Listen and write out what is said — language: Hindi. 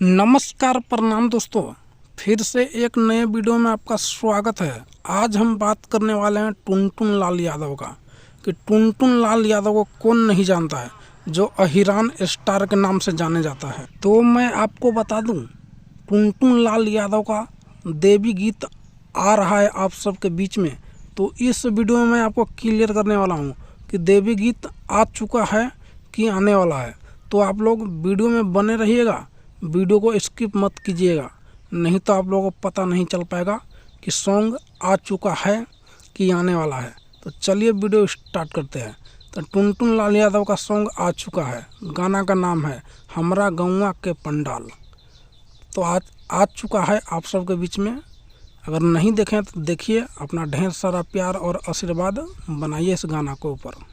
नमस्कार प्रणाम दोस्तों, फिर से एक नए वीडियो में आपका स्वागत है। आज हम बात करने वाले हैं टुनटुन लाल यादव का कि टुनटुन लाल यादव को कौन नहीं जानता है, जो अहिरान स्टार के नाम से जाने जाता है। तो मैं आपको बता दूं, टुनटुन लाल यादव का देवी गीत आ रहा है आप सबके बीच में। तो इस वीडियो में मैं आपको क्लियर करने वाला हूं कि देवी गीत आ चुका है कि आने वाला है। तो आप लोग वीडियो में बने रहिएगा, वीडियो को स्किप मत कीजिएगा, नहीं तो आप लोगों को पता नहीं चल पाएगा कि सॉन्ग आ चुका है कि आने वाला है। तो चलिए वीडियो स्टार्ट करते हैं। तो टुनटुन लाल यादव का सॉन्ग आ चुका है, गाना का नाम है हमरा गौवा के पंडाल। तो आज आ चुका है आप सबके बीच में। अगर नहीं देखें तो देखिए, अपना ढेर सारा प्यार और आशीर्वाद बनाइए इस गाना के ऊपर।